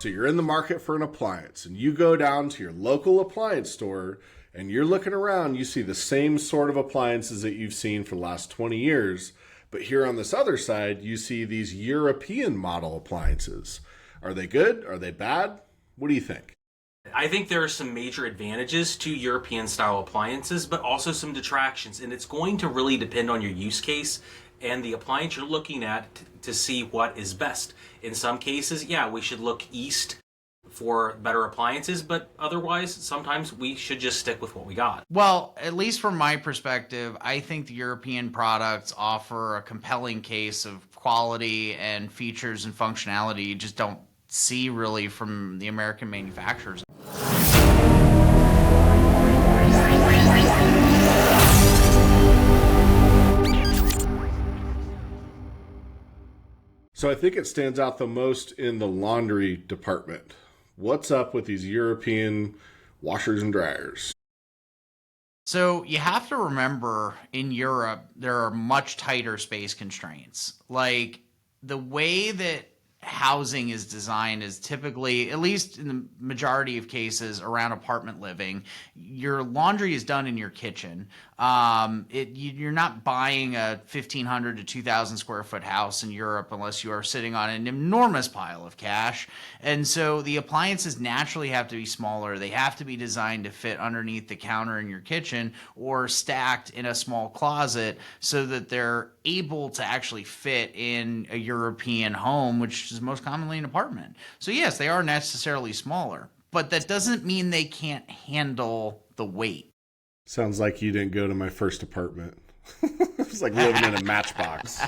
So you're in the market for an appliance and you go down to your local appliance store and you're looking around, you see the same sort of appliances that you've seen for the last 20 years. But here on this other side, you see these European model appliances. Are they good? Are they bad? What do you think? I think there are some major advantages to European style appliances, but also some detractions. And it's going to really depend on your use case and the appliance you're looking at to see what is best. In some cases, yeah, we should look east for better appliances, but otherwise, sometimes we should just stick with what we got. Well, at least from my perspective, I think the European products offer a compelling case of quality and features and functionality you just don't see really from the American manufacturers. So I think it stands out the most in the laundry department. What's up with these European washers and dryers? So you have to remember in Europe, there are much tighter space constraints. Like the way that housing is designed is typically, at least in the majority of cases around apartment living, your laundry is done in your kitchen. You're not buying a 1,500 to 2,000 square foot house in Europe unless you are sitting on an enormous pile of cash. And so the appliances naturally have to be smaller. They have to be designed to fit underneath the counter in your kitchen or stacked in a small closet so that they're able to actually fit in a European home, which is most commonly an apartment. So yes, they are necessarily smaller, but that doesn't mean they can't handle the weight. Sounds like you didn't go to my first apartment. It's like living in a matchbox.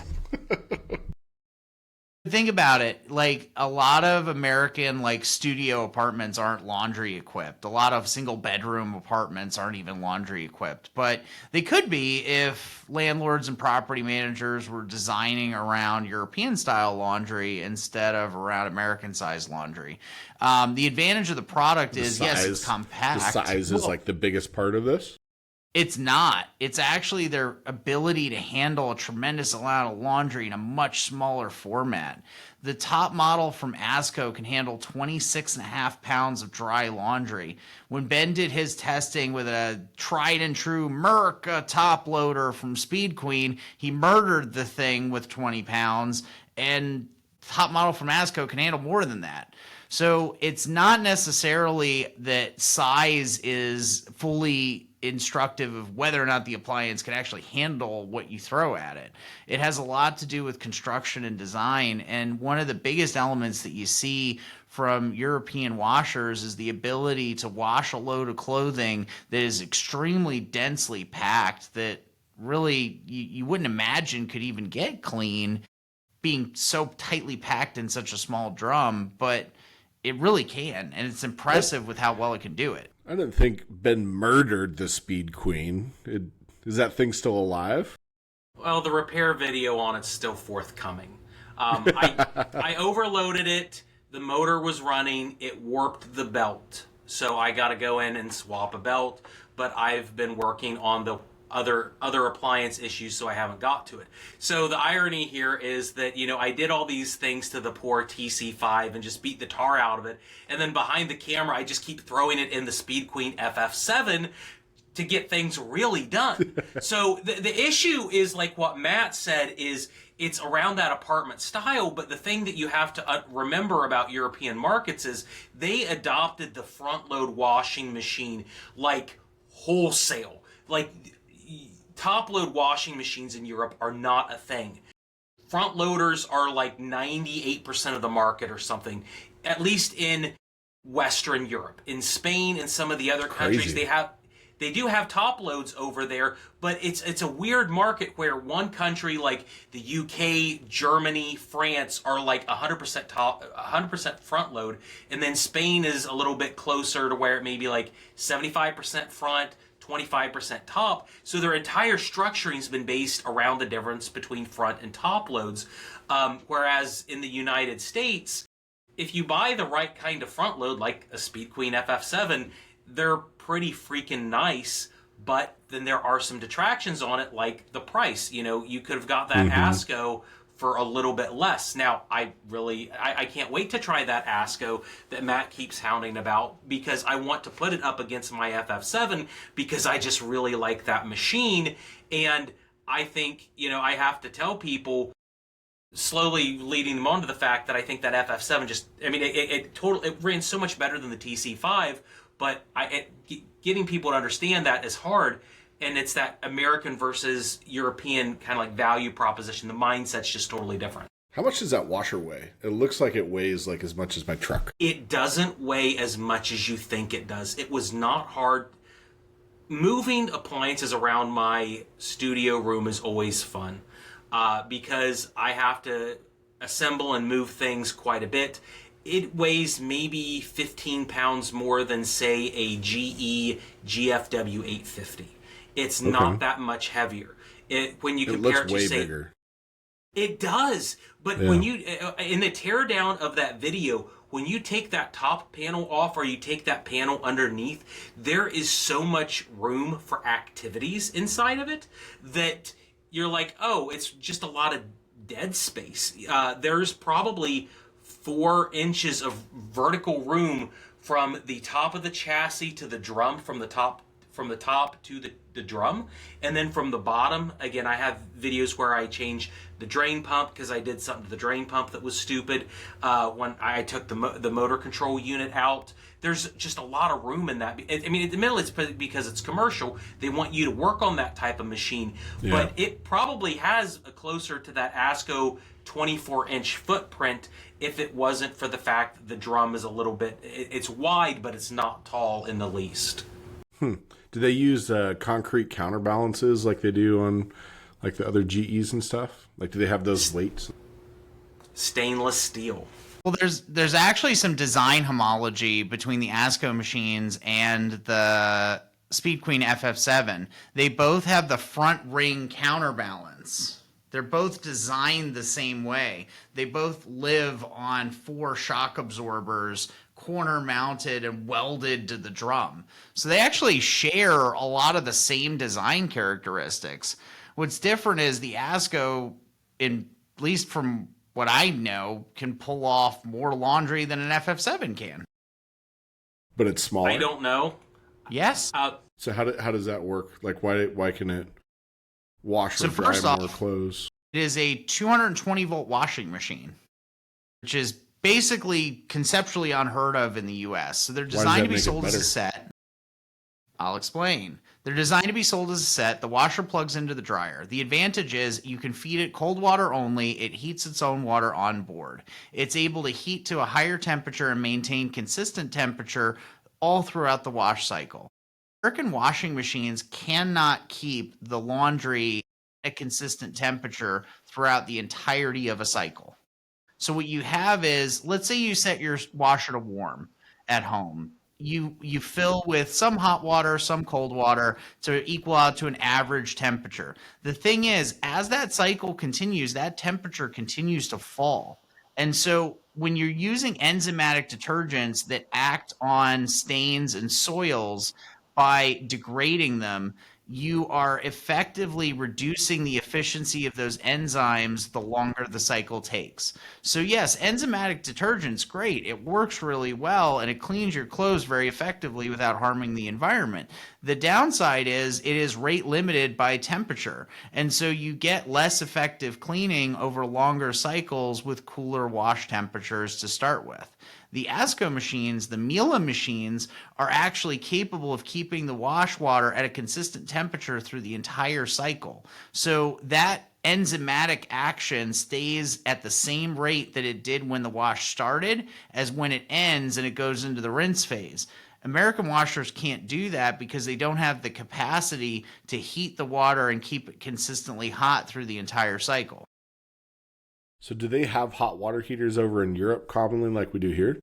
Think about it, like a lot of American like studio apartments aren't laundry equipped. A lot of single bedroom apartments aren't even laundry equipped, but they could be if landlords and property managers were designing around European style laundry instead of around American sized laundry. The advantage of the product is, yes, it's compact. The size is like the biggest part of this. It's not. It's actually their ability to handle a tremendous amount of laundry in a much smaller format. The top model from Asko can handle 26.5 pounds of dry laundry. When Ben did his testing with a tried and true Merc top loader from Speed Queen, he murdered the thing with 20 pounds, and top model from Asko can handle more than that. So it's not necessarily that size is fully instructive of whether or not the appliance can actually handle what you throw at it. It has a lot to do with construction and design, and one of the biggest elements that you see from European washers is the ability to wash a load of clothing that is extremely densely packed that really you wouldn't imagine could even get clean being so tightly packed in such a small drum, but it really can, and it's impressive with how well it can do it. I didn't think Ben murdered the Speed Queen. Is that thing still alive? Well, the repair video on it's still forthcoming. I overloaded it. The motor was running. It warped the belt. So I got to go in and swap a belt. But I've been working on the other appliance issues, so I haven't got to it. So the irony here is that, I did all these things to the poor TC5 and just beat the tar out of it. And then behind the camera, I just keep throwing it in the Speed Queen FF7 to get things really done. So the issue is like what Matt said is it's around that apartment style, but the thing that you have to remember about European markets is they adopted the front load washing machine like wholesale. Like top load washing machines in Europe are not a thing. Front loaders are like 98% of the market or something, at least in Western Europe. In Spain and some of the other countries, they do have top loads over there, but it's a weird market where one country like the UK, Germany, France are like 100% top, 100% front load, and then Spain is a little bit closer to where it may be like 75% front, 25% top. So their entire structuring has been based around the difference between front and top loads. Whereas in the United States, if you buy the right kind of front load, like a Speed Queen FF7, they're pretty freaking nice, but then there are some detractions on it, like the price. You could have got that Asko for a little bit less. Now, I can't wait to try that Asko that Matt keeps hounding about, because I want to put it up against my FF7 because I just really like that machine. And I think, I have to tell people, slowly leading them on to the fact that I think that FF7 just, it ran so much better than the TC5, but getting people to understand that is hard. And it's that American versus European kind of like value proposition. The mindset's just totally different. How much does that washer weigh? It looks like it weighs like as much as my truck. It doesn't weigh as much as you think it does. It was not hard. Moving appliances around my studio room is always fun because I have to assemble and move things quite a bit. It weighs maybe 15 pounds more than, say, a GE GFW 850. It's not that much heavier. When you compare it to, way say, bigger. It does, but when you in the teardown of that video, when you take that top panel off or you take that panel underneath, there is so much room for activities inside of it that you're like, oh, it's just a lot of dead space. There's probably 4 inches of vertical room from the top of the chassis to the drum, from the top to the drum, and then from the bottom, again, I have videos where I change the drain pump because I did something to the drain pump that was stupid when I took the motor control unit out. There's just a lot of room in that. I mean, in the middle, it's because it's commercial. They want you to work on that type of machine, but it probably has a closer to that Asko 24-inch footprint if it wasn't for the fact that the drum is a little bit, it's wide, but it's not tall in the least. Do they use concrete counterbalances like they do on like the other GEs and stuff? Like, do they have those weights? Stainless steel. Well, there's actually some design homology between the Asko machines and the Speed Queen FF7. They both have the front ring counterbalance. They're both designed the same way. They both live on 4 shock absorbers, corner mounted and welded to the drum. So they actually share a lot of the same design characteristics. What's different is the Asko, at least from what I know, can pull off more laundry than an FF7 can. But it's smaller? I don't know. Yes. So how does that work? Like, why can it wash or dry more clothes? It is a 220 volt washing machine, which is basically conceptually unheard of in the US. So they're designed to be sold as a set. I'll explain. They're designed to be sold as a set. The washer plugs into the dryer. The advantage is you can feed it cold water only. It heats its own water on board. It's able to heat to a higher temperature and maintain consistent temperature all throughout the wash cycle. American washing machines cannot keep the laundry at a consistent temperature throughout the entirety of a cycle. So what you have is, let's say you set your washer to warm at home. You fill with some hot water, some cold water to equal out to an average temperature. The thing is, as that cycle continues, that temperature continues to fall. And so when you're using enzymatic detergents that act on stains and soils by degrading them, you are effectively reducing the efficiency of those enzymes the longer the cycle takes. So yes, enzymatic detergent's great. It works really well and it cleans your clothes very effectively without harming the environment. The downside is it is rate limited by temperature. And so you get less effective cleaning over longer cycles with cooler wash temperatures to start with. The Asko machines, the Miele machines, are actually capable of keeping the wash water at a consistent temperature through the entire cycle. So that enzymatic action stays at the same rate that it did when the wash started as when it ends and it goes into the rinse phase. American washers can't do that because they don't have the capacity to heat the water and keep it consistently hot through the entire cycle. So do they have hot water heaters over in Europe commonly like we do here?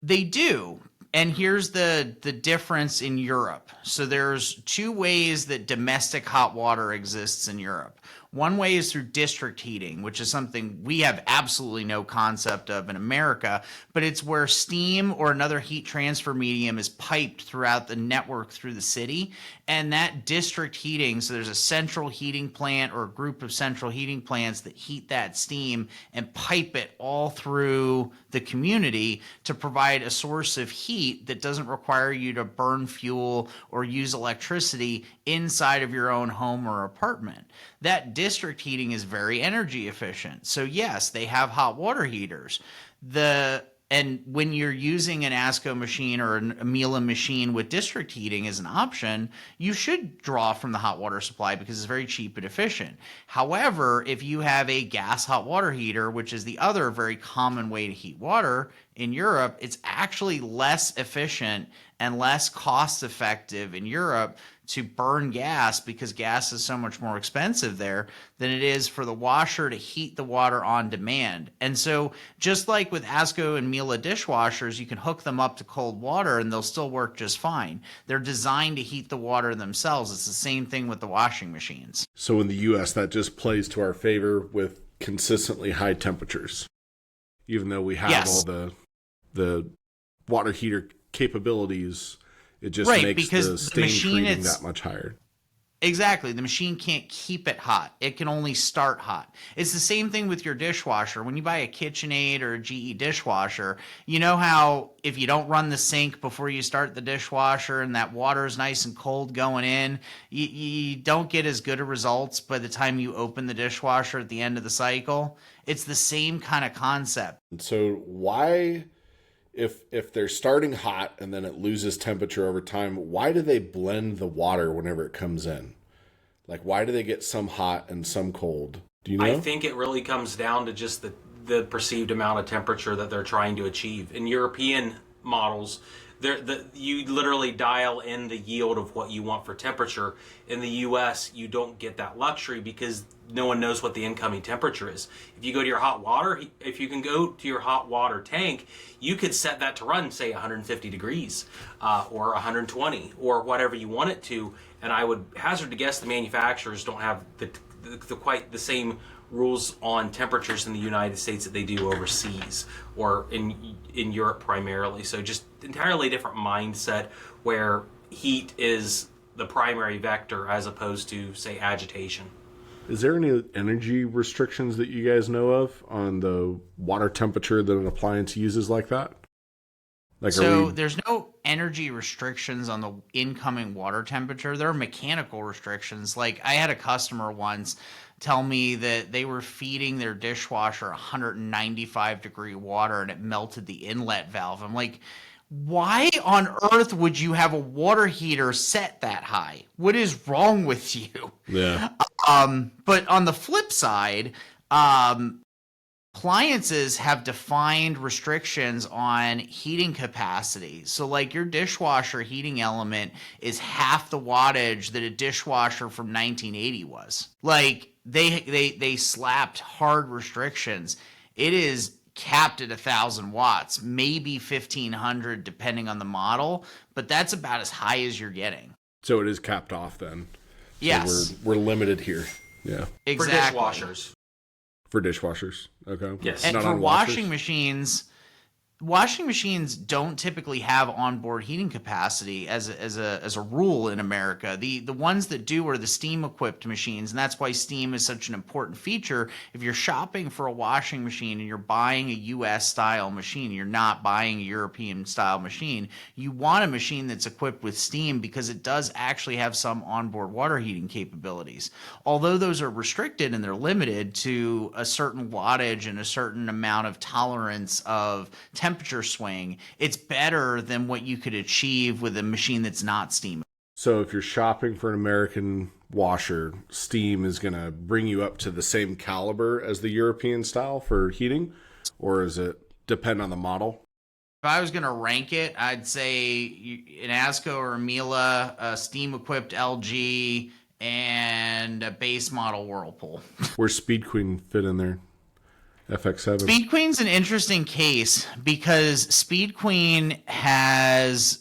They do. And here's the difference in Europe. So there's 2 ways that domestic hot water exists in Europe. One way is through district heating, which is something we have absolutely no concept of in America, but it's where steam or another heat transfer medium is piped throughout the network through the city. And that district heating, so there's a central heating plant or a group of central heating plants that heat that steam and pipe it all through the community to provide a source of heat that doesn't require you to burn fuel or use electricity inside of your own home or apartment. That district heating is very energy efficient. So yes, they have hot water heaters. And when you're using an Asko machine or a Miele machine with district heating as an option, you should draw from the hot water supply because it's very cheap and efficient. However, if you have a gas hot water heater, which is the other very common way to heat water in Europe, it's actually less efficient and less cost effective in Europe to burn gas because gas is so much more expensive there than it is for the washer to heat the water on demand. And so just like with Asko and Miele dishwashers, you can hook them up to cold water and they'll still work just fine. They're designed to heat the water themselves. It's the same thing with the washing machines. So in the US, that just plays to our favor with consistently high temperatures. Even though we have all the water heater capabilities, it just makes the steam treating that much higher. Exactly. The machine can't keep it hot. It can only start hot. It's the same thing with your dishwasher. When you buy a KitchenAid or a GE dishwasher, you know how if you don't run the sink before you start the dishwasher and that water is nice and cold going in, you don't get as good of results by the time you open the dishwasher at the end of the cycle. It's the same kind of concept. So why... If they're starting hot and then it loses temperature over time, why do they blend the water whenever it comes in? Like, why do they get some hot and some cold? Do you know? I think it really comes down to just the perceived amount of temperature that they're trying to achieve. In European models, you literally dial in the yield of what you want for temperature. In the US, you don't get that luxury because no one knows what the incoming temperature is. If you go to your hot water, if you can go to your hot water tank, you could set that to run, say, 150 degrees or 120 or whatever you want it to. And I would hazard to guess the manufacturers don't have the quite the same rules on temperatures in the United States that they do overseas or in Europe primarily. So just entirely different mindset where heat is the primary vector as opposed to, say, agitation. Is there any energy restrictions that you guys know of on the water temperature that an appliance uses like that? There's no energy restrictions on the incoming water temperature. There are mechanical restrictions. Like I had a customer once tell me that they were feeding their dishwasher 195 degree water and it melted the inlet valve. I'm like, why on earth would you have a water heater set that high? What is wrong with you? Yeah. But on the flip side, appliances have defined restrictions on heating capacity. So like your dishwasher heating element is half the wattage that a dishwasher from 1980 was. Like they slapped hard restrictions. It is capped at 1,000 watts, maybe 1,500 depending on the model, but that's about as high as you're getting. So it is capped off then. Yes. So we're limited here. Yeah. Exactly. For dishwashers. For dishwashers. Okay. Yes. And Not for on washing machines don't typically have onboard heating capacity as a rule in America. The ones that do are the steam equipped machines, and that's why steam is such an important feature. If you're shopping for a washing machine and you're buying a US style machine, you're not buying a European style machine, you want a machine that's equipped with steam because it does actually have some onboard water heating capabilities. Although those are restricted and they're limited to a certain wattage and a certain amount of tolerance of temperature swing, it's better than what you could achieve with a machine that's not steam. So if you're shopping for an American washer, steam is going to bring you up to the same caliber as the European style for heating, or is it depend on the model? If I was going to rank it, I'd say an Asko or a Miele, a steam equipped LG, and a base model Whirlpool. Where's Speed Queen fit in there? FX7. Speed Queen's an interesting case because Speed Queen has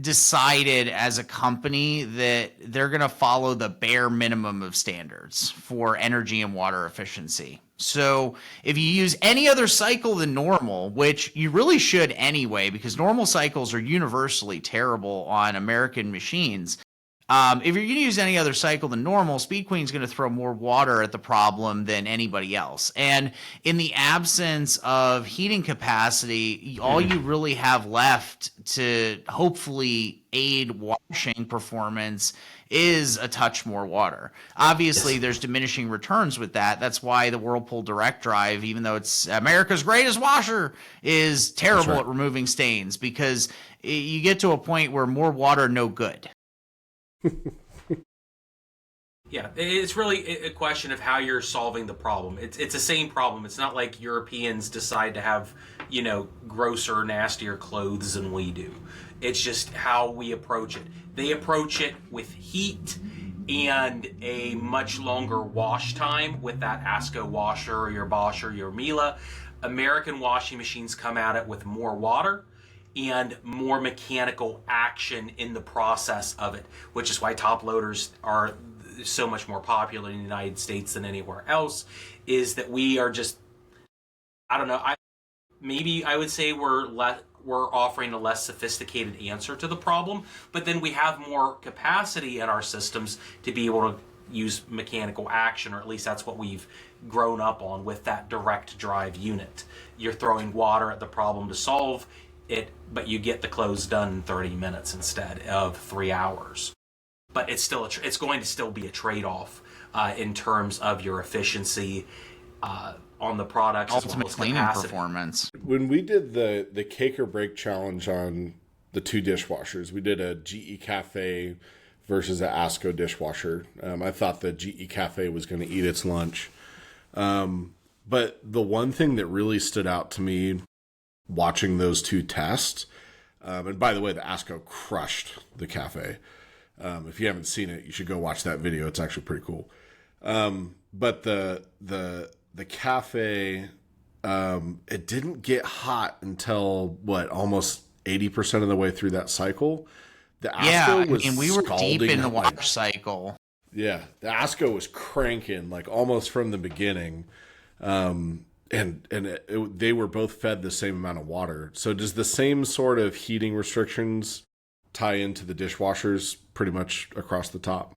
decided as a company that they're going to follow the bare minimum of standards for energy and water efficiency. So if you use any other cycle than normal, which you really should anyway, because normal cycles are universally terrible on American machines, if you're going to use any other cycle than normal, Speed Queen's going to throw more water at the problem than anybody else. And in the absence of heating capacity, all you really have left to hopefully aid washing performance is a touch more water. Obviously, there's diminishing returns with that. That's why the Whirlpool Direct Drive, even though it's America's greatest washer, is terrible at removing stains, because you get to a point where more water, no good. Yeah, it's really a question of how you're solving the problem. It's the same problem. It's not like Europeans decide to have, grosser, nastier clothes than we do. It's just how we approach it. They approach it with heat and a much longer wash time with that Asko washer or your Bosch or your Miele. American washing machines come at it with more water and more mechanical action in the process of it, which is why top loaders are so much more popular in the United States than anywhere else, is that we are just, I don't know, I would say we're offering a less sophisticated answer to the problem, but then we have more capacity in our systems to be able to use mechanical action, or at least that's what we've grown up on with that direct drive unit. You're throwing water at the problem to solve it, but you get the clothes done in 30 minutes instead of 3 hours. But it's still it's going to still be a trade-off in terms of your efficiency on the products, ultimate cleaning performance. When we did the cake or break challenge on the two dishwashers, we did a GE Cafe versus an Asko dishwasher. I thought the GE Cafe was going to eat its lunch. But the one thing that really stood out to me watching those two tests, and by the way, the Asko crushed the Cafe. If you haven't seen it, you should go watch that video. It's actually pretty cool. But the Cafe, it didn't get hot until almost 80% of the way through that cycle. The Asko was we were deep in the wash cycle. Yeah, the Asko was cranking almost from the beginning. They were both fed the same amount of water. So does the same sort of heating restrictions tie into the dishwashers pretty much across the top?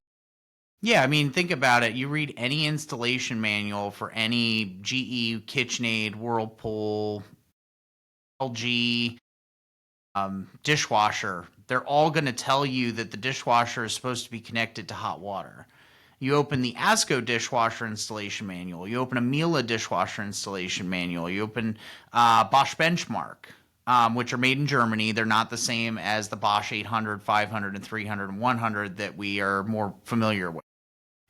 Yeah, I mean, think about it. You read any installation manual for any GE, KitchenAid, Whirlpool, LG dishwasher. They're all going to tell you that the dishwasher is supposed to be connected to hot water. You open the Asko dishwasher installation manual. You open a Miele dishwasher installation manual. You open Bosch Benchmark, which are made in Germany. They're not the same as the Bosch 800, 500, and 300 and 100 that we are more familiar with.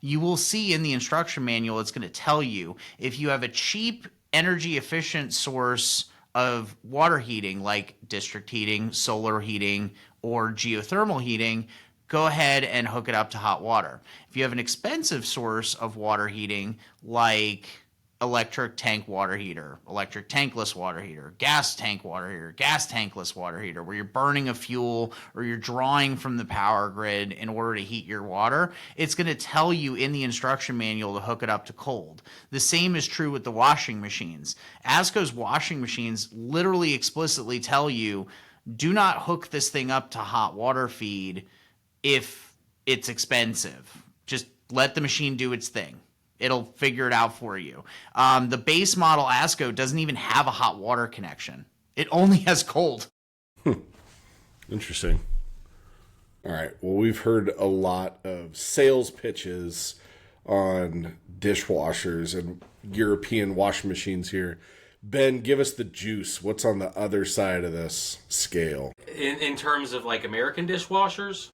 You will see in the instruction manual, it's going to tell you if you have a cheap, energy efficient source of water heating, like district heating, solar heating, or geothermal heating, go ahead and hook it up to hot water. If you have an expensive source of water heating, like electric tank water heater, electric tankless water heater, gas tank water heater, gas tankless water heater, where you're burning a fuel or you're drawing from the power grid in order to heat your water, it's going to tell you in the instruction manual to hook it up to cold. The same is true with the washing machines. Asko's washing machines literally explicitly tell you, do not hook this thing up to hot water feed if it's expensive. Just let the machine do its thing. It'll figure it out for you. The base model Asko doesn't even have a hot water connection. It only has cold. Interesting. All right. Well, we've heard a lot of sales pitches on dishwashers and European washing machines here. Ben, give us the juice. What's on the other side of this scale? In terms of American dishwashers?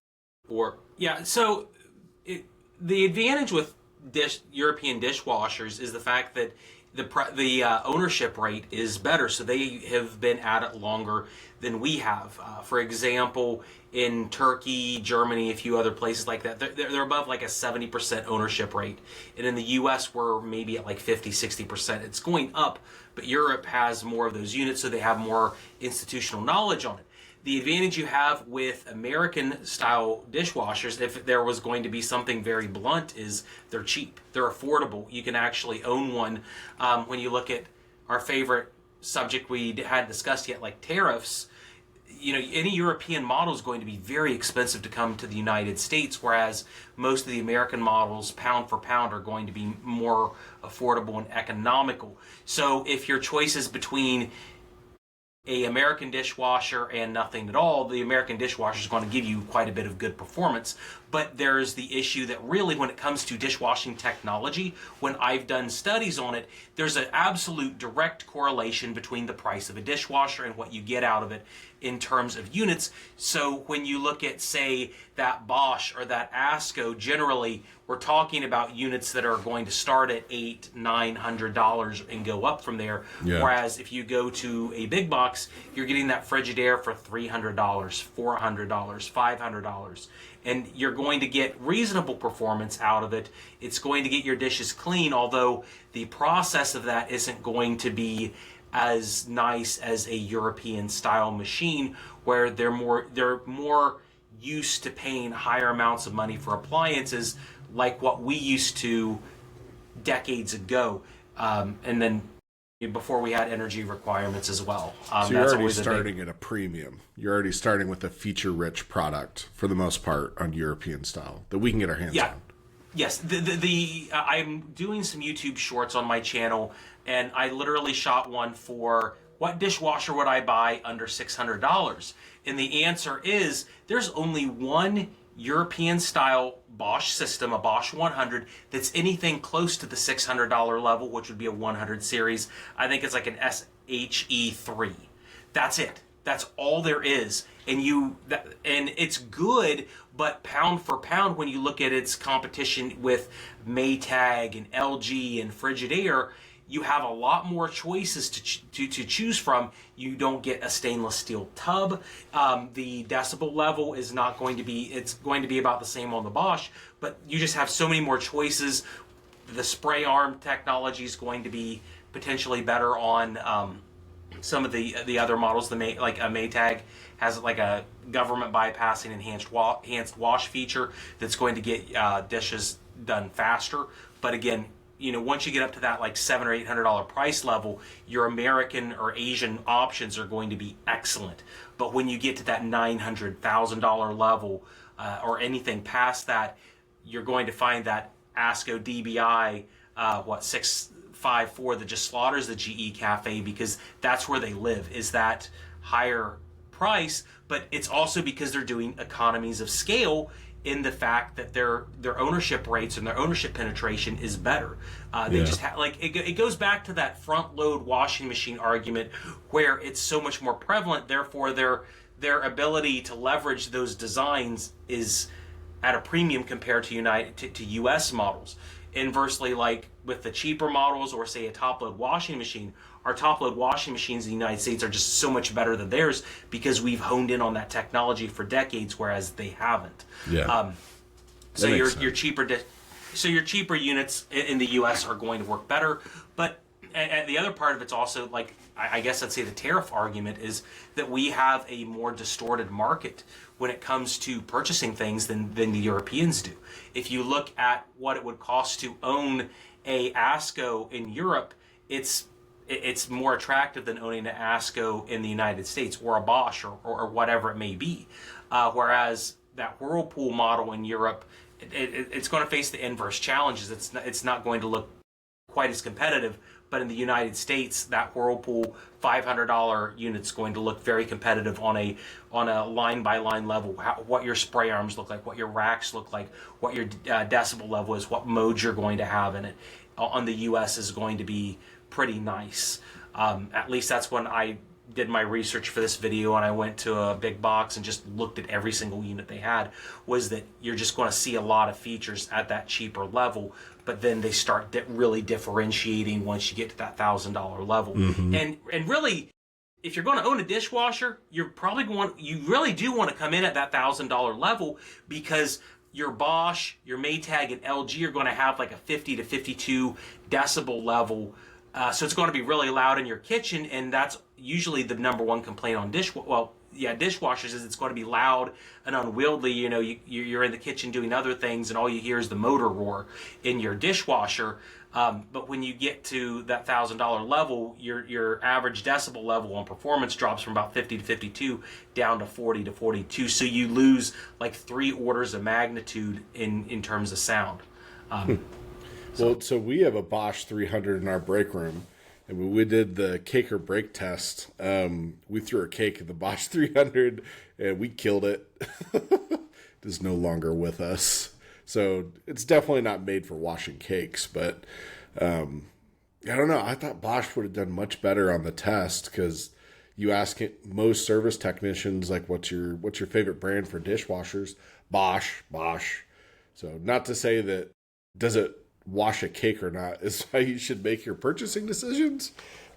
So the advantage with European dishwashers is the fact that the ownership rate is better, so they have been at it longer than we have. For example, in Turkey, Germany, a few other places like that, they're above a 70% ownership rate. And in the US, we're maybe at 50, 60%. It's going up, but Europe has more of those units, so they have more institutional knowledge on it. The advantage you have with American style dishwashers, if there was going to be something very blunt, is they're cheap. They're affordable. You can actually own one. When you look at our favorite subject we hadn't discussed yet, like tariffs, any European model is going to be very expensive to come to the United States, whereas most of the American models, pound for pound, are going to be more affordable and economical. So if your choice is between a American dishwasher and nothing at all, the American dishwasher is going to give you quite a bit of good performance. But there's the issue that really, when it comes to dishwashing technology, when I've done studies on it, there's an absolute direct correlation between the price of a dishwasher and what you get out of it in terms of units. So when you look at, say, that Bosch or that Asko, generally we're talking about units that are going to start at $800-900 and go up from there. Yeah. Whereas if you go to a big box, you're getting that Frigidaire for $300, $400, $500, and you're going to get reasonable performance out of it. It's going to get your dishes clean, although the process of that isn't going to be as nice as a European style machine, where they're more used to paying higher amounts of money for appliances, like what we used to decades ago, and then before we had energy requirements as well. So you're already starting at a premium. You're already starting with a feature-rich product for the most part on European style that we can get our hands on. Yes, I'm doing some YouTube shorts on my channel, and I literally shot one for what dishwasher would I buy under $600? And the answer is there's only one European style Bosch system, a Bosch 100, that's anything close to the $600 level, which would be a 100 series. I think it's like an SHE3. That's it. That's all there is. And it's good, but pound for pound, when you look at its competition with Maytag and LG and Frigidaire, you have a lot more choices to choose from. You don't get a stainless steel tub. The decibel level is not going to be, it's going to be about the same on the Bosch, but you just have so many more choices. The spray arm technology is going to be potentially better on some of the other models. Like a Maytag has like a government bypassing enhanced wash feature that's going to get dishes done faster. But again, once you get up to that like $700 or $800 price level, your American or Asian options are going to be excellent. But when you get to that $900,000 level, or anything past that, you're going to find that Asko DBI, 654, that just slaughters the GE Cafe, because that's where they live, is that higher price. But it's also because they're doing economies of scale in the fact that their ownership rates and their ownership penetration is better. They just it goes back to that front load washing machine argument, where it's so much more prevalent. Therefore, their ability to leverage those designs is at a premium compared to U.S. models. Inversely, like with the cheaper models, or say a top load washing machine, our top load washing machines in the United States are just so much better than theirs, because we've honed in on that technology for decades, whereas they haven't. Yeah. So your cheaper units in the U.S. are going to work better. But and the other part of it's also, like, I guess I'd say the tariff argument is that we have a more distorted market when it comes to purchasing things than the Europeans do. If you look at what it would cost to own a Asko in Europe, it's more attractive than owning an Asko in the United States, or a Bosch, or whatever it may be. Whereas that Whirlpool model in Europe, it's going to face the inverse challenges. It's not going to look quite as competitive. But in the United States, that Whirlpool $500 unit's going to look very competitive on a line by line level. What your spray arms look like, what your racks look like, what your decibel level is, what modes you're going to have in it. On the U.S. is going to be pretty nice. At least that's when I did my research for this video, and I went to a big box and just looked at every single unit they had, was that you're just going to see a lot of features at that cheaper level, but then they start really differentiating once you get to that $1,000 level. Mm-hmm. And really, if you're going to own a dishwasher, you really do want to come in at that $1,000 level, because your Bosch, your Maytag, and LG are going to have like a 50 to 52 decibel level. So it's going to be really loud in your kitchen, and that's usually the number one complaint on dishwashers is it's going to be loud and unwieldy. You know, you're in the kitchen doing other things, and all you hear is the motor roar in your dishwasher. But when you get to that $1,000 level, your average decibel level on performance drops from about 50 to 52 down to 40 to 42. So you lose like 3 orders of magnitude in terms of sound. So we have a Bosch 300 in our break room, and when we did the cake or break test, we threw a cake at the Bosch 300, and we killed it. It is no longer with us. So it's definitely not made for washing cakes, but I don't know. I thought Bosch would have done much better on the test, because you ask most service technicians, like, what's your favorite brand for dishwashers? Bosch. So not to say that does it wash a cake or not is how you should make your purchasing decisions,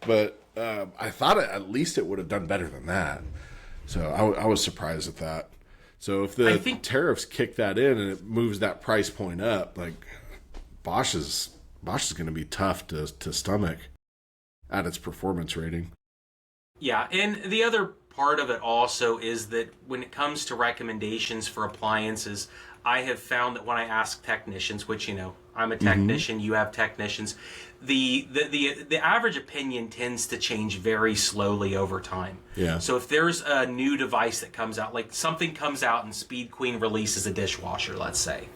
but I thought at least it would have done better than that. So I was surprised at that. So if the tariffs kick that in and it moves that price point up, like Bosch is going to be tough to stomach at its performance rating. Yeah, and the other part of it also is that when it comes to recommendations for appliances, I have found that when I ask technicians, which, you know, I'm a technician, you have technicians, the average opinion tends to change very slowly over time. Yeah. So if there's a new device that comes out, like something comes out and Speed Queen releases a dishwasher, let's say,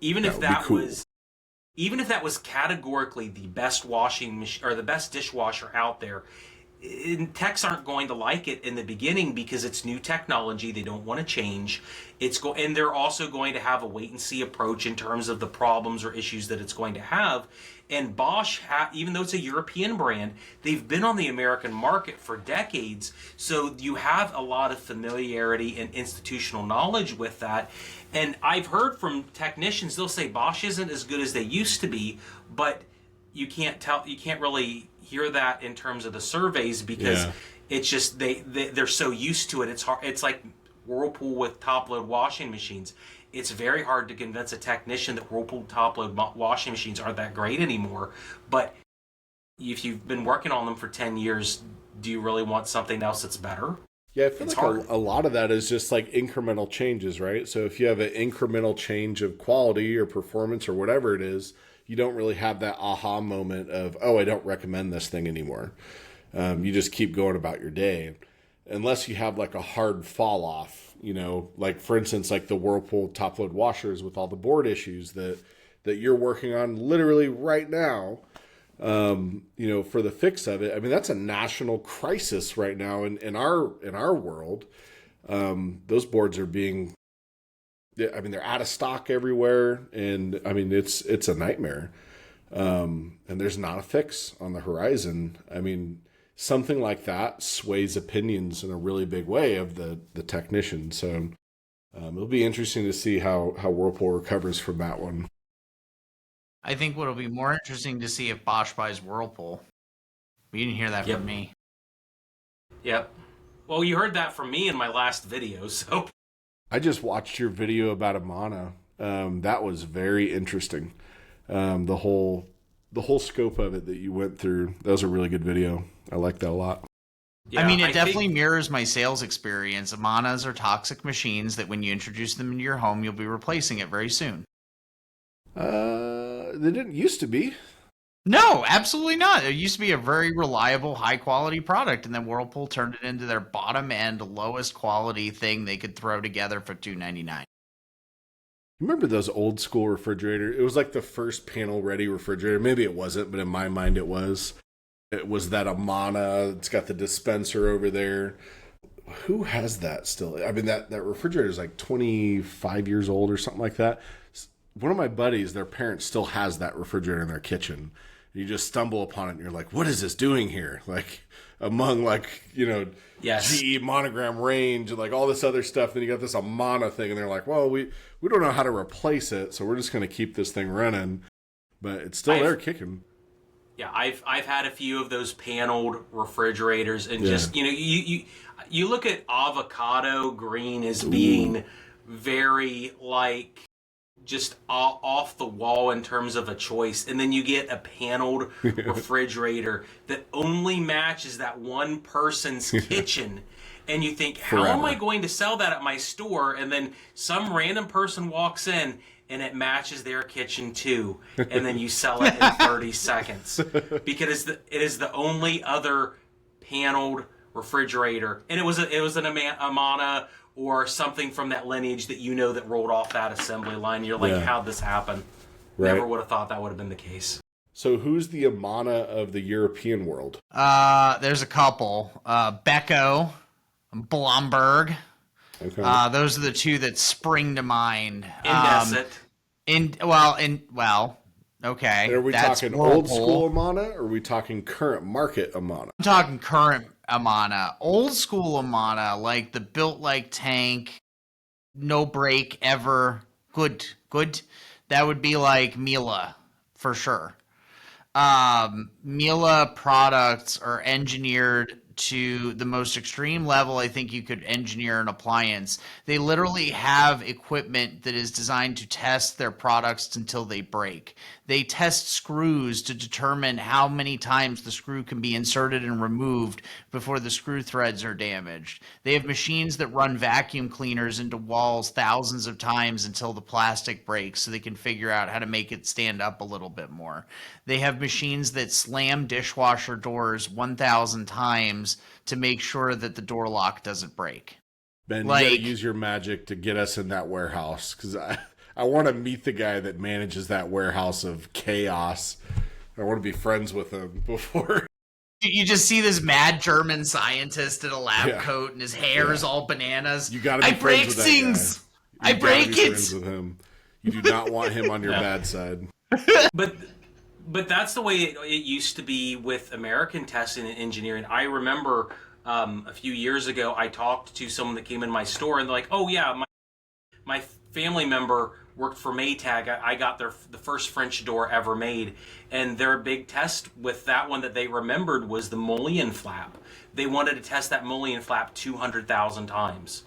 even if that was categorically the best washing machine or the best dishwasher out there, techs aren't going to like it in the beginning because it's new technology. They don't want to change. And they're also going to have a wait and see approach in terms of the problems or issues that it's going to have. And Bosch, even though it's a European brand, they've been on the American market for decades. So you have a lot of familiarity and institutional knowledge with that. And I've heard from technicians, they'll say Bosch isn't as good as they used to be, but you can't really hear that in terms of the surveys because it's just they're so used to it. It's hard. It's like Whirlpool with top load washing machines. It's very hard to convince a technician that Whirlpool top load washing machines aren't that great anymore. But if you've been working on them for 10 years, do you really want something else that's better? Yeah, I feel like a lot of that is just like incremental changes, right? So if you have an incremental change of quality or performance or whatever it is, you don't really have that aha moment of, oh, I don't recommend this thing anymore. You just keep going about your day. Unless you have like a hard fall off, you know, like for instance, like the Whirlpool top load washers with all the board issues that you're working on literally right now, you know, for the fix of it. I mean, that's a national crisis right now in our world. Those boards are they're out of stock everywhere, and I mean it's a nightmare. And there's not a fix on the horizon. I mean, something like that sways opinions in a really big way of the technician. So it'll be interesting to see how Whirlpool recovers from that one. I think what'll be more interesting to see if Bosch buys Whirlpool. You didn't hear that from me. Yep. Well, you heard that from me in my last video, so. I just watched your video about Amana. That was very interesting. The whole scope of it that you went through. That was a really good video. I like that a lot. Yeah, I mean, it definitely mirrors my sales experience. Amanas are toxic machines that when you introduce them into your home, you'll be replacing it very soon. They didn't used to be. No, absolutely not. It used to be a very reliable, high-quality product, and then Whirlpool turned it into their bottom-end, lowest-quality thing they could throw together for $2.99. Remember those old-school refrigerators? It was like the first panel-ready refrigerator. Maybe it wasn't, but in my mind it was. It was that Amana. It's got the dispenser over there. Who has that still? I mean, that refrigerator is like 25 years old or something like that. One of my buddies, their parents still has that refrigerator in their kitchen. You just stumble upon it and you're like, what is this doing here? Like among like, you know, GE monogram range and like all this other stuff. Then you got this Amana thing and they're like, well, we don't know how to replace it. So we're just going to keep this thing running, but it's still there kicking. Yeah. I've had a few of those paneled refrigerators and just, you know, you look at avocado green as being very like just off the wall in terms of a choice. And then you get a paneled refrigerator that only matches that one person's kitchen. And you think, how am I going to sell that at my store? And then some random person walks in and it matches their kitchen too. And then you sell it in 30 seconds. Because it is the only other paneled refrigerator. And it was an Amana or something from that lineage that that rolled off that assembly line. You're like, how'd this happen? Right. Never would have thought that would have been the case. So who's the Amana of the European world? There's a couple. Beko, Blomberg. Okay. Those are the two that spring to mind. Indesit. Okay. And are we that's talking Whirlpool. old school Amana, or are we talking current market Amana? I'm talking current Amana. Old school Amana, like the built like tank, no break ever. Good. That would be like Miele, for sure. Miele products are engineered to the most extreme level I think you could engineer an appliance. They literally have equipment that is designed to test their products until they break. They test screws to determine how many times the screw can be inserted and removed before the screw threads are damaged. They have machines that run vacuum cleaners into walls thousands of times until the plastic breaks so they can figure out how to make it stand up a little bit more. They have machines that slam dishwasher doors 1,000 times to make sure that the door lock doesn't break. Ben, you gotta use your magic to get us in that warehouse, because I want to meet the guy that manages that warehouse of chaos. I want to be friends with him before. You just see this mad German scientist in a lab coat, and his hair is all bananas. You gotta be friends with that guy. I break it. Friends with him. You do not want him on your bad side. But that's the way it used to be with American testing and engineering. I remember a few years ago, I talked to someone that came in my store, and they're like, "Oh yeah, my family member worked for Maytag. I got the first French door ever made, and their big test with that one that they remembered was the mullion flap. They wanted to test that mullion flap 200,000 times.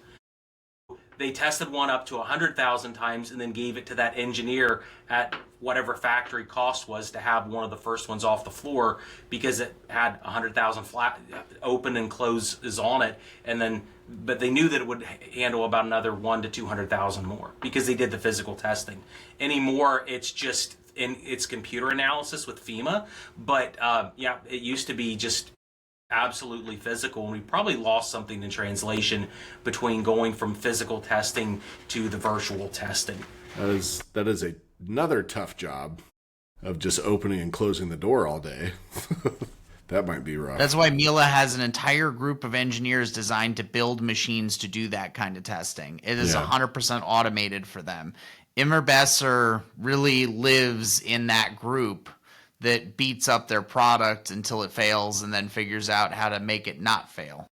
They tested one up to 100,000 times and then gave it to that engineer at whatever factory cost was to have one of the first ones off the floor, because it had 100,000 flat open and close is on it. And then, but they knew that it would handle about another 1 to 200,000 more because they did the physical testing. Anymore, it's just it's computer analysis with FEMA. But it used to be just absolutely physical, and we probably lost something in translation between going from physical testing to the virtual testing. That is another tough job of just opening and closing the door all day. That might be rough. That's why Miele has an entire group of engineers designed to build machines to do that kind of testing. It is 100% automated for them. Immer Besser really lives in that group that beats up their product until it fails and then figures out how to make it not fail.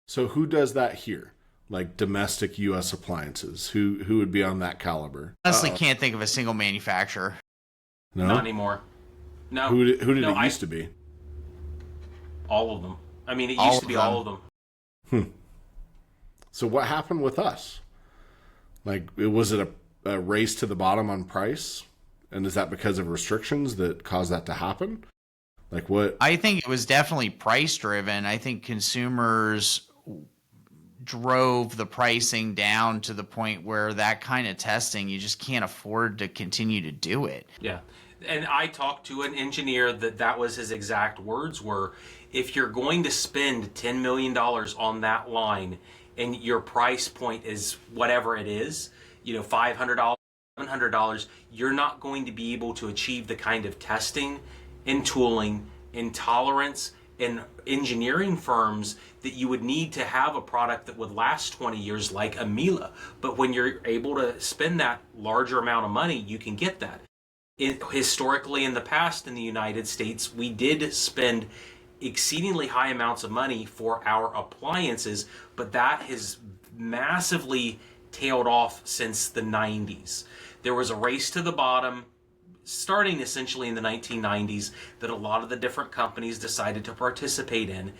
So who does that here? Like domestic U.S. appliances? Who would be on that caliber? Honestly, can't think of a single manufacturer. No? Not anymore. No. Who did it used to be? All of them. I mean, it used to be all of them. So what happened with us? Like, was it a race to the bottom on price? And is that because of restrictions that caused that to happen? Like what? I think it was definitely price driven. I think consumers drove the pricing down to the point where that kind of testing, you just can't afford to continue to do it. Yeah. And I talked to an engineer that was his exact words were, if you're going to spend $10 million on that line and your price point is whatever it is, $500, $700, you're not going to be able to achieve the kind of testing and tooling and tolerance and engineering firms that you would need to have a product that would last 20 years like a Miele. But when you're able to spend that larger amount of money, you can get that. Historically, in the past in the United States, we did spend exceedingly high amounts of money for our appliances, but that has massively tailed off since the 90s. There was a race to the bottom starting essentially in the 1990s that a lot of the different companies decided to participate in.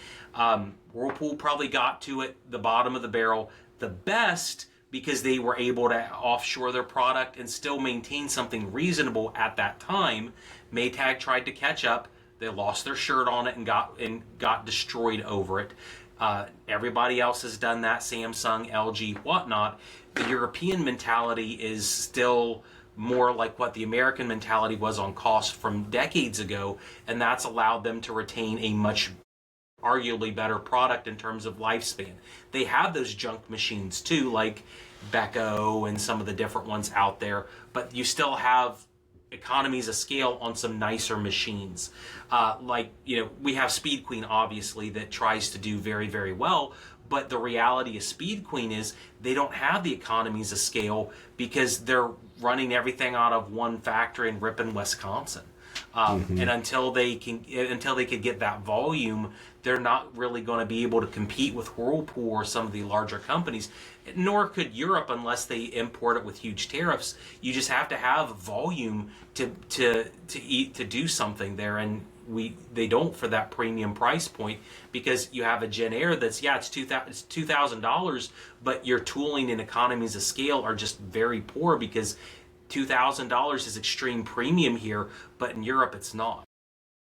Whirlpool probably got to it, the bottom of the barrel the best, because they were able to offshore their product and still maintain something reasonable at that time. Maytag tried to catch up. They lost their shirt on it and got destroyed over it. Everybody else has done that, Samsung, LG, whatnot. The European mentality is still more like what the American mentality was on cost from decades ago, and that's allowed them to retain a much arguably better product in terms of lifespan. They have those junk machines too, like Beko and some of the different ones out there, but you still have economies of scale on some nicer machines. We have Speed Queen, obviously, that tries to do very, very well, but the reality of Speed Queen is they don't have the economies of scale because they're running everything out of one factory in Ripon, Wisconsin. And until they could get that volume, they're not really going to be able to compete with Whirlpool or some of the larger companies. Nor could Europe unless they import it with huge tariffs. You just have to have volume to do something there, and they don't for that premium price point, because you have a Gen Air that's it's $2,000, but your tooling and economies of scale are just very poor because $2,000 is extreme premium here, but in Europe it's not.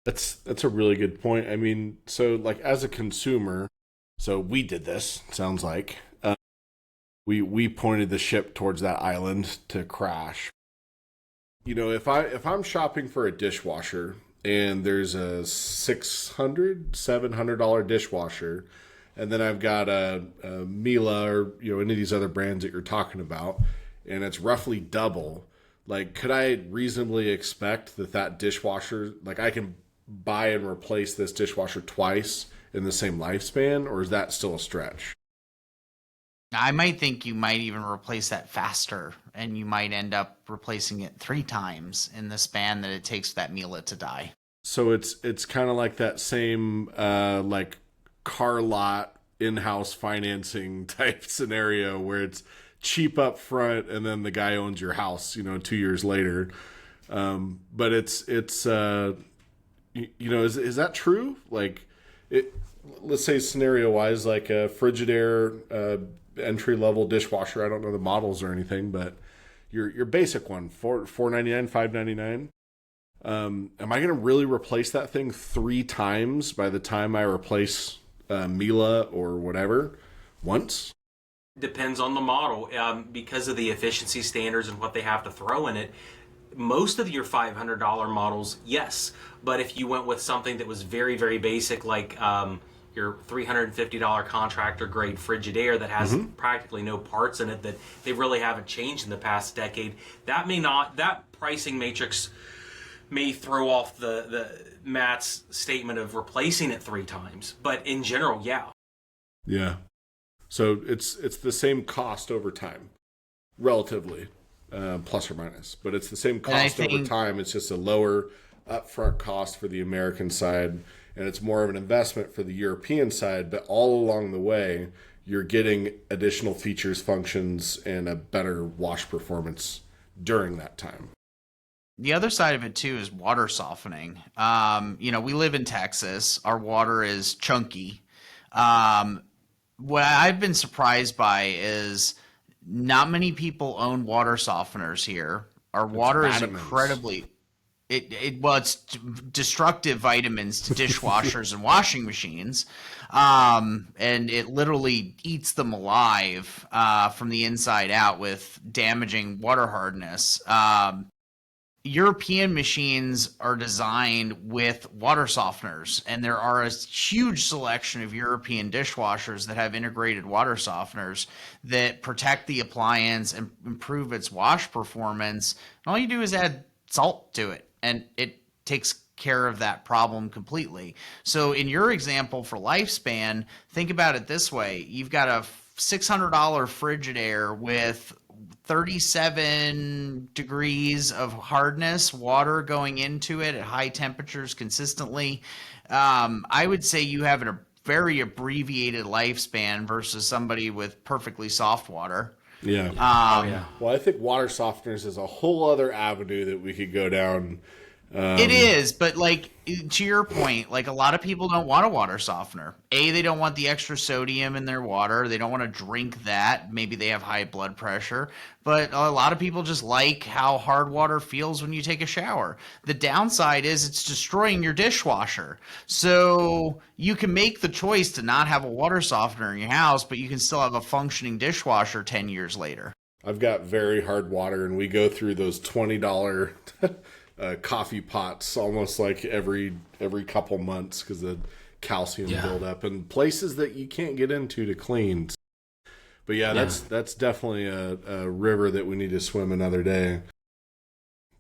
That's a really good point. I mean, so like as a consumer, so we did this, sounds like. We pointed the ship towards that island to crash. You know, if I'm shopping for a dishwasher and there's a $700 dishwasher, and then I've got a Miele or any of these other brands that you're talking about, and it's roughly double, like could I reasonably expect that dishwasher, like I can buy and replace this dishwasher twice in the same lifespan, or is that still a stretch? I might think you might even replace that faster, and you might end up replacing it 3 times in the span that it takes that Miele to die. So it's kind of like that same like car lot in-house financing type scenario where it's cheap up front and then the guy owns your house 2 years later. But it's is that true? Like let's say scenario wise, like a Frigidaire entry level dishwasher. I don't know the models or anything, but your basic one, $4.99, $5.99. Am I going to really replace that thing 3 times by the time I replace Miele or whatever once? Depends on the model, because of the efficiency standards and what they have to throw in it. Most of your $500 models, yes, but if you went with something that was very, very basic, like your $350 contractor grade Frigidaire that has practically no parts in it, that they really haven't changed in the past decade, that pricing matrix may throw off the Matt's statement of replacing it 3 times. But in general, yeah. Yeah. So it's the same cost over time, relatively, plus or minus. But it's the same cost over time. It's just a lower upfront cost for the American side, and it's more of an investment for the European side. But all along the way, you're getting additional features, functions, and a better wash performance during that time. The other side of it too is water softening. We live in Texas. Our water is chunky. What I've been surprised by is not many people own water softeners here. Our water is incredibly it's destructive vitamins to dishwashers and washing machines. And it literally eats them alive from the inside out with damaging water hardness. European machines are designed with water softeners, and there are a huge selection of European dishwashers that have integrated water softeners that protect the appliance and improve its wash performance. And all you do is add salt to it, and it takes care of that problem completely. So in your example for lifespan, think about it this way. You've got a $600 Frigidaire with 37 degrees of hardness, water going into it at high temperatures consistently. I would say you have a very abbreviated lifespan versus somebody with perfectly soft water. Yeah. Well, I think water softeners is a whole other avenue that we could go down It is, but like to your point, like a lot of people don't want a water softener. They don't want the extra sodium in their water. They don't want to drink that. Maybe they have high blood pressure. But a lot of people just like how hard water feels when you take a shower. The downside is it's destroying your dishwasher. So you can make the choice to not have a water softener in your house, but you can still have a functioning dishwasher 10 years later. I've got very hard water, and we go through those $20 coffee pots almost like every couple months because the calcium buildup and places that you can't get into to clean. But that's definitely a river that we need to swim another day.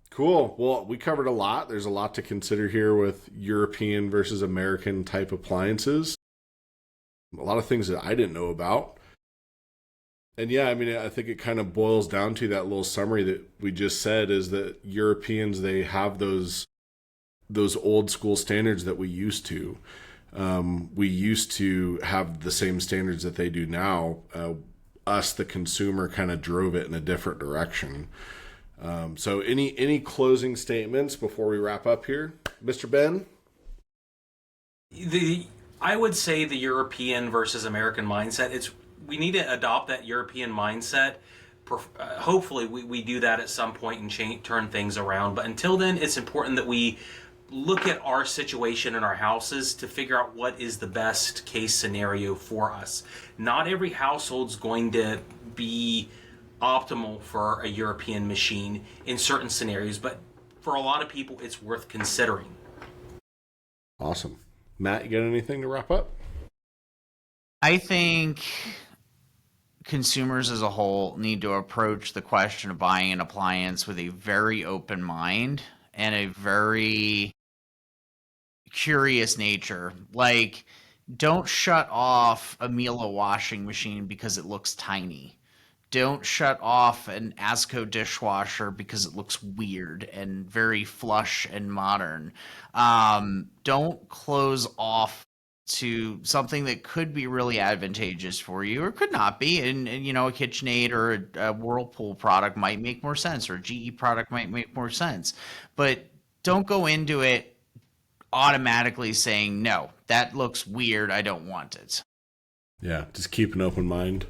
Cool. Well, we covered a lot. There's a lot to consider here with European versus American type appliances. A lot of things that I didn't know about. And yeah, I mean, I think it kind of boils down to that little summary that we just said is that Europeans, they have those old school standards that we used to. We used to have the same standards that they do now. Us, the consumer, kind of drove it in a different direction. So any closing statements before we wrap up here? Mr. Ben? I would say the European versus American mindset, we need to adopt that European mindset. Hopefully we do that at some point and turn things around. But until then, it's important that we look at our situation in our houses to figure out what is the best case scenario for us. Not every household's going to be optimal for a European machine in certain scenarios, but for a lot of people, it's worth considering. Awesome. Matt, you got anything to wrap up? I think consumers as a whole need to approach the question of buying an appliance with a very open mind and a very curious nature. Like, don't shut off a Miele washing machine because it looks tiny. Don't shut off an Asko dishwasher because it looks weird and very flush and modern. Don't close off to something that could be really advantageous for you or could not be. And a KitchenAid or a Whirlpool product might make more sense, or a GE product might make more sense. But don't go into it automatically saying, no, that looks weird, I don't want it. Yeah, just keep an open mind.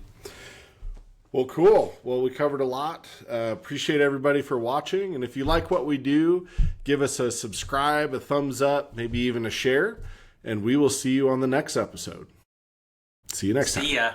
Well, cool. Well, we covered a lot. Appreciate everybody for watching. And if you like what we do, give us a subscribe, a thumbs up, maybe even a share. And we will see you on the next episode. See you next time. See ya.